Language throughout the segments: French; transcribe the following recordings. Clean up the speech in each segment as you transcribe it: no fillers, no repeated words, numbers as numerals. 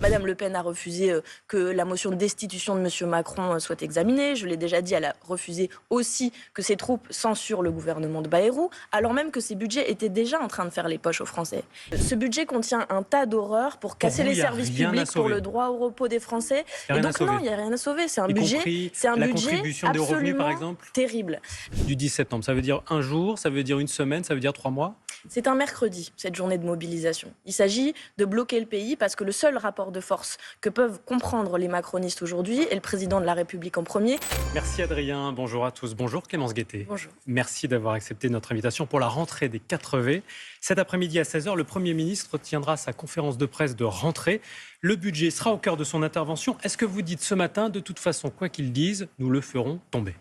Madame Le Pen a refusé que la motion de destitution de M. Macron soit examinée. Je l'ai déjà dit, elle a refusé aussi que ses troupes censurent le gouvernement de Bayrou, alors même que ces budgets étaient déjà en train de faire les poches aux Français. Ce budget contient un tas d'horreurs pour casser les services publics, pour le droit au repos des Français. Et donc non, il n'y a rien à sauver. C'est un budget des revenus, par absolument exemple, terrible. du 10 septembre, ça veut dire un jour, ça veut dire une semaine, ça veut dire 3 mois? C'est un mercredi, cette journée de mobilisation. Il s'agit de bloquer le pays parce que le seul rapport de force que peuvent comprendre les macronistes aujourd'hui est le président de la République en premier. Merci Adrien, bonjour à tous. Bonjour Clémence Guettet. Bonjour. Merci d'avoir accepté notre invitation pour la rentrée des 4V. Cet après-midi à 16h, le Premier ministre tiendra sa conférence de presse de rentrée. Le budget sera au cœur de son intervention. Est-ce que vous dites ce matin, de toute façon, quoi qu'ils disent, nous le ferons tomber?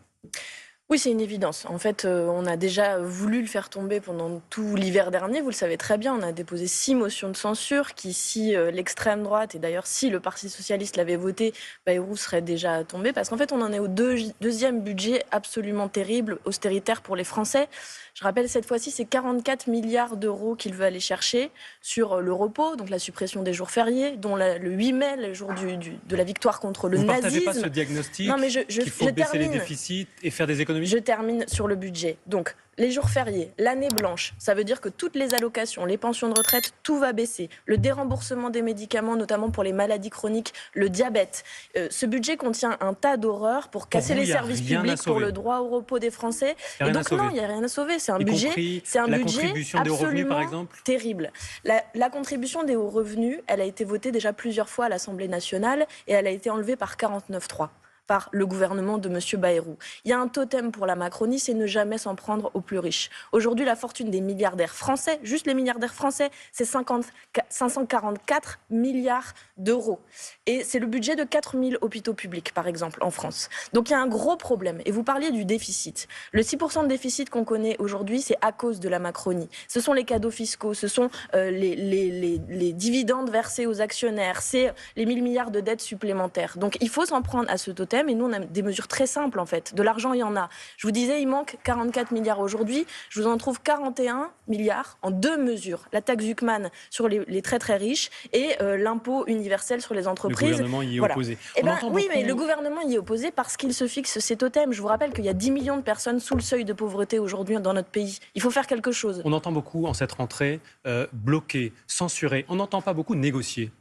Oui, c'est une évidence. En fait, on a déjà voulu le faire tomber pendant tout l'hiver dernier. Vous le savez très bien, on a déposé 6 motions de censure qui, si l'extrême droite, et d'ailleurs si le Parti socialiste l'avait voté, Bayrou serait déjà tombé. Parce qu'en fait, on en est au deuxième budget absolument terrible, austéritaire pour les Français. Je rappelle, cette fois-ci, c'est 44 milliards d'euros qu'il veut aller chercher sur le repos, donc la suppression des jours fériés, dont le 8 mai, le jour de la victoire contre le nazisme. Vous ne partagez pas ce diagnostic qu'il faut baisser les déficits et faire des économies? Je termine sur le budget. Donc, les jours fériés, l'année blanche, ça veut dire que toutes les allocations, les pensions de retraite, tout va baisser. Le déremboursement des médicaments, notamment pour les maladies chroniques, le diabète. Ce budget contient un tas d'horreurs pour casser les services publics, pour le droit au repos des Français. Et donc non, il n'y a rien à sauver. C'est un budget contribution des hauts revenus, par exemple, terrible. La contribution des hauts revenus, elle a été votée déjà plusieurs fois à l'Assemblée nationale et elle a été enlevée par 49.3. Par le gouvernement de M. Bayrou. Il y a un totem pour la Macronie, c'est ne jamais s'en prendre aux plus riches. Aujourd'hui, la fortune des milliardaires français, juste les milliardaires français, c'est 544 milliards d'euros. Et c'est le budget de 4000 hôpitaux publics, par exemple, en France. Donc il y a un gros problème. Et vous parliez du déficit. Le 6% de déficit qu'on connaît aujourd'hui, c'est à cause de la Macronie. Ce sont les cadeaux fiscaux, ce sont les dividendes versés aux actionnaires, c'est les 1000 milliards de dettes supplémentaires. Donc il faut s'en prendre à ce totem. Et nous, on a des mesures très simples, en fait. De l'argent, il y en a. Je vous disais, il manque 44 milliards aujourd'hui. Je vous en trouve 41 milliards en 2 mesures. La taxe Zuckman sur les très, très riches et l'impôt universel sur les entreprises. Le gouvernement y est opposé. Mais le gouvernement y est opposé parce qu'il se fixe ces totems. Je vous rappelle qu'il y a 10 millions de personnes sous le seuil de pauvreté aujourd'hui dans notre pays. Il faut faire quelque chose. On entend beaucoup, en cette rentrée, bloquer, censurer. On n'entend pas beaucoup négocier.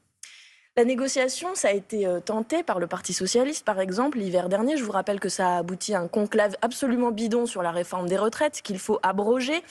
La négociation, ça a été tenté par le Parti socialiste, par exemple, l'hiver dernier. Je vous rappelle que ça a abouti à un conclave absolument bidon sur la réforme des retraites, qu'il faut abroger,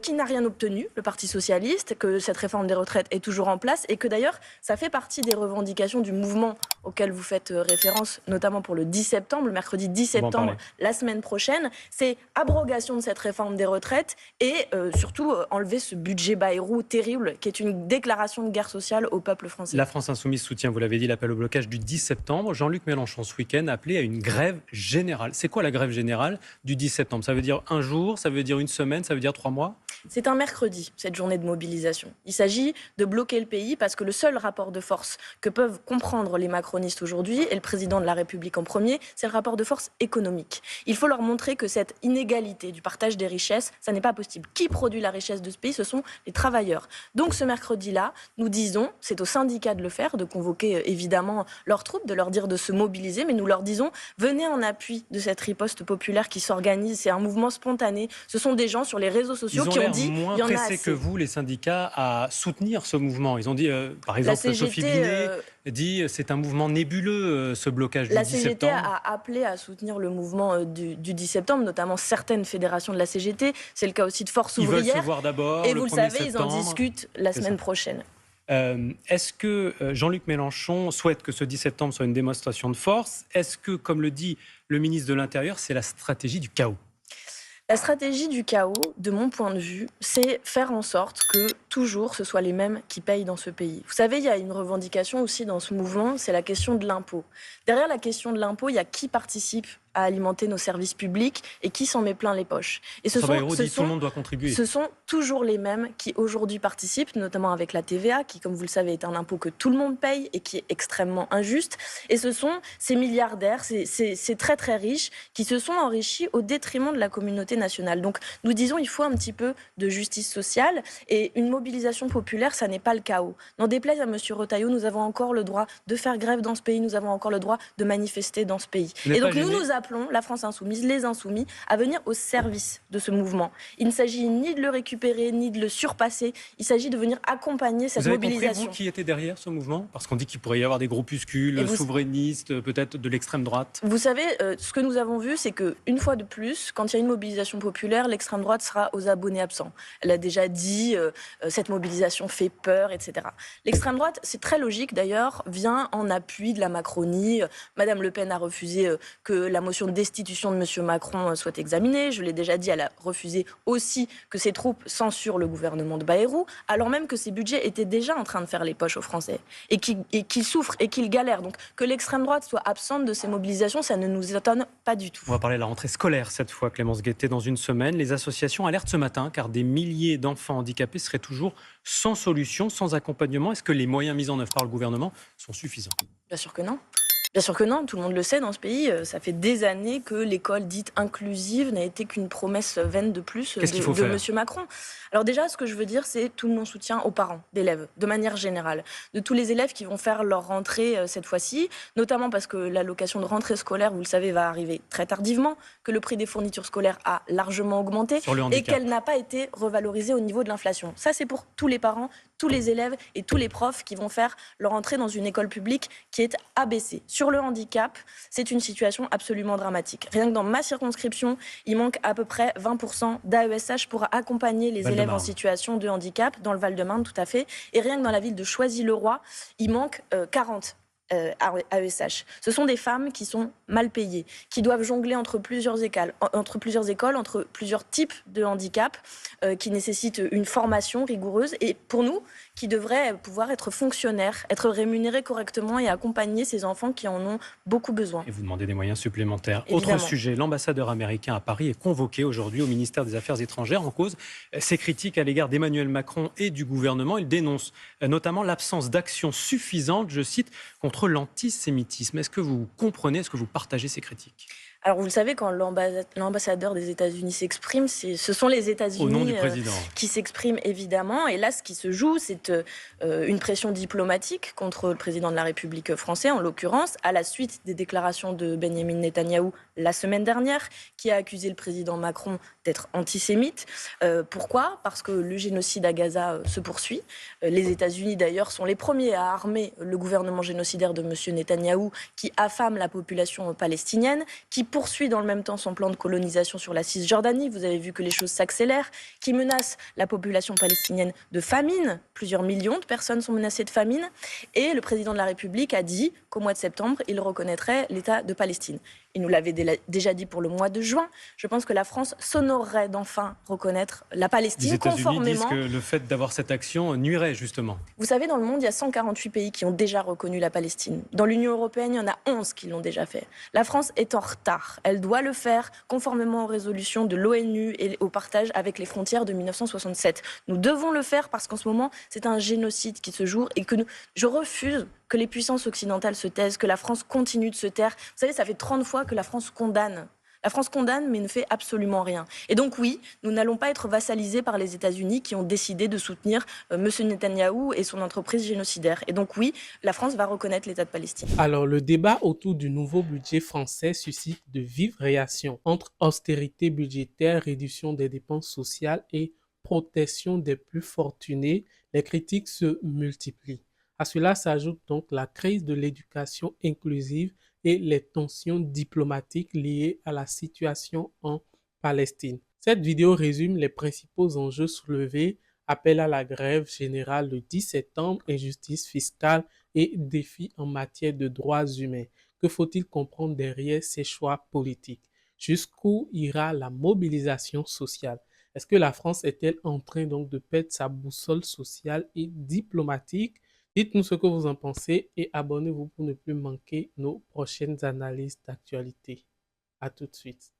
qui n'a rien obtenu, le Parti socialiste, que cette réforme des retraites est toujours en place et que d'ailleurs, ça fait partie des revendications du mouvement auquel vous faites référence, notamment pour le 10 septembre, le mercredi 10 septembre, la semaine prochaine. C'est abrogation de cette réforme des retraites et surtout enlever ce budget Bayrou terrible, qui est une déclaration de guerre sociale au peuple français. La France insoumise soutient, vous l'avez dit, l'appel au blocage du 10 septembre. Jean-Luc Mélenchon, ce week-end, a appelé à une grève générale. C'est quoi la grève générale du 10 septembre? Ça veut dire un jour, ça veut dire une semaine, ça veut dire 3 mois? C'est un mercredi, cette journée de mobilisation. Il s'agit de bloquer le pays parce que le seul rapport de force que peuvent comprendre les macronistes aujourd'hui, et le président de la République en premier, c'est le rapport de force économique. Il faut leur montrer que cette inégalité du partage des richesses, ça n'est pas possible. Qui produit la richesse de ce pays? Ce sont les travailleurs. Donc ce mercredi-là, nous disons, c'est aux syndicats de le faire, de convoquer évidemment leurs troupes, de leur dire de se mobiliser, mais nous leur disons, venez en appui de cette riposte populaire qui s'organise. C'est un mouvement spontané. Ce sont des gens sur les réseaux sociaux qui ont dit, moins il y en a pressés assez. que vous, les syndicats, à soutenir ce mouvement. Ils ont dit, par exemple, Sophie Binet dit, c'est un mouvement nébuleux, ce blocage du 10 septembre. La CGT a appelé à soutenir le mouvement du 10 septembre, notamment certaines fédérations de la CGT. C'est le cas aussi de Force Ouvrière. Ils veulent se voir d'abord, et le vous le 1er savez, septembre. ils en discutent la semaine prochaine. Est-ce que Jean-Luc Mélenchon souhaite que ce 10 septembre soit une démonstration de force? Est-ce que, comme le dit le ministre de l'Intérieur, c'est la stratégie du chaos? La stratégie du chaos, de mon point de vue, c'est faire en sorte que toujours ce soit les mêmes qui payent dans ce pays. Vous savez, il y a une revendication aussi dans ce mouvement, c'est la question de l'impôt. Derrière la question de l'impôt, il y a qui participe à alimenter nos services publics et qui s'en met plein les poches. Et François Bayrou dit tout le monde doit contribuer. ce sont toujours les mêmes qui aujourd'hui participent, notamment avec la TVA, qui, comme vous le savez, est un impôt que tout le monde paye et qui est extrêmement injuste. Et ce sont ces milliardaires, ces très très riches, qui se sont enrichis au détriment de la communauté nationale. Donc nous disons il faut un petit peu de justice sociale et une mobilisation populaire, ça n'est pas le chaos. N'en déplaise à M. Retailleau, nous avons encore le droit de faire grève dans ce pays, nous avons encore le droit de manifester dans ce pays. Et donc nous appelons la France insoumise, les insoumis, à venir au service de ce mouvement. Il ne s'agit ni de le récupérer, ni de le surpasser, il s'agit de venir accompagner cette mobilisation. Vous avez compris, vous, qui était derrière ce mouvement? Parce qu'on dit qu'il pourrait y avoir des groupuscules souverainistes, peut-être de l'extrême droite. Vous savez, ce que nous avons vu, c'est qu'une fois de plus, quand il y a une mobilisation populaire, l'extrême droite sera aux abonnés absents. Elle a déjà dit, cette mobilisation fait peur, etc. L'extrême droite, c'est très logique d'ailleurs, vient en appui de la Macronie. Madame Le Pen a refusé que la motion de destitution de M. Macron soit examinée. Je l'ai déjà dit, elle a refusé aussi que ses troupes censurent le gouvernement de Bayrou, alors même que ses budgets étaient déjà en train de faire les poches aux Français et qu'ils souffrent et qu'ils galèrent. Donc que l'extrême droite soit absente de ces mobilisations, ça ne nous étonne pas du tout. On va parler de la rentrée scolaire cette fois, Clémence Guettet, dans une semaine. Les associations alertent ce matin car des milliers d'enfants handicapés seraient toujours sans solution, sans accompagnement. Est-ce que les moyens mis en œuvre par le gouvernement sont suffisants? Bien sûr que non. Bien sûr que non, tout le monde le sait dans ce pays. Ça fait des années que l'école dite inclusive n'a été qu'une promesse vaine de plus de M. Macron. Alors déjà, ce que je veux dire, c'est tout mon soutien aux parents d'élèves, de manière générale, de tous les élèves qui vont faire leur rentrée cette fois-ci, notamment parce que l'allocation de rentrée scolaire, vous le savez, va arriver très tardivement, que le prix des fournitures scolaires a largement augmenté et qu'elle n'a pas été revalorisée au niveau de l'inflation. Ça, c'est pour tous les parents, tous les élèves et tous les profs qui vont faire leur entrée dans une école publique qui est abaissée. Sur le handicap, c'est une situation absolument dramatique. Rien que dans ma circonscription, il manque à peu près 20% d'AESH pour accompagner les élèves en situation de handicap, dans le Val-de-Marne tout à fait. Et rien que dans la ville de Choisy-le-Roi, il manque 40 AESH. Ce sont des femmes qui sont mal payées, qui doivent jongler entre plusieurs écoles, entre plusieurs types de handicap, qui nécessitent une formation rigoureuse. Et pour nous, qui devraient pouvoir être fonctionnaires, être rémunérés correctement et accompagner ces enfants qui en ont beaucoup besoin. Et vous demandez des moyens supplémentaires. Évidemment. Autre sujet, l'ambassadeur américain à Paris est convoqué aujourd'hui au ministère des Affaires étrangères en cause ses critiques à l'égard d'Emmanuel Macron et du gouvernement. Il dénonce notamment l'absence d'action suffisante, je cite, contre l'antisémitisme. Est-ce que vous comprenez, est-ce que vous partagez ces critiques ? Alors vous le savez, quand l'ambassadeur des États-Unis s'exprime, ce sont les États-Unis qui s'expriment évidemment. Et là, ce qui se joue, c'est une pression diplomatique contre le président de la République français, en l'occurrence, à la suite des déclarations de Benyamin Netanyahou la semaine dernière, qui a accusé le président Macron d'être antisémite. Pourquoi ? Parce que le génocide à Gaza se poursuit. Les États-Unis, d'ailleurs, sont les premiers à armer le gouvernement génocidaire de M. Netanyahou, qui affame la population palestinienne, qui poursuit dans le même temps son plan de colonisation sur la Cisjordanie. Vous avez vu que les choses s'accélèrent, qui menace la population palestinienne de famine. Plusieurs millions de personnes sont menacées de famine. Et le président de la République a dit qu'au mois de septembre, il reconnaîtrait l'État de Palestine. Il nous l'avait déjà dit pour le mois de juin. Je pense que la France s'honorerait d'enfin reconnaître la Palestine conformément... Les États-Unis disent que le fait d'avoir cette action nuirait justement. Vous savez, dans le monde, il y a 148 pays qui ont déjà reconnu la Palestine. Dans l'Union européenne, il y en a 11 qui l'ont déjà fait. La France est en retard. Elle doit le faire conformément aux résolutions de l'ONU et au partage avec les frontières de 1967. Nous devons le faire parce qu'en ce moment, c'est un génocide qui se joue et que je refuse que les puissances occidentales se taisent, que la France continue de se taire. Vous savez, ça fait 30 fois que la France condamne. La France condamne, mais ne fait absolument rien. Et donc oui, nous n'allons pas être vassalisés par les États-Unis qui ont décidé de soutenir M. Netanyahou et son entreprise génocidaire. Et donc oui, la France va reconnaître l'État de Palestine. Alors, le débat autour du nouveau budget français suscite de vives réactions entre austérité budgétaire, réduction des dépenses sociales et protection des plus fortunés. Les critiques se multiplient. À cela s'ajoute donc la crise de l'éducation inclusive et les tensions diplomatiques liées à la situation en Palestine. Cette vidéo résume les principaux enjeux soulevés: appel à la grève générale le 10 septembre, injustice fiscale et défis en matière de droits humains. Que faut-il comprendre derrière ces choix politiques? Jusqu'où ira la mobilisation sociale? Est-ce que la France est-elle en train donc de perdre sa boussole sociale et diplomatique? Dites-nous ce que vous en pensez et abonnez-vous pour ne plus manquer nos prochaines analyses d'actualité. À tout de suite.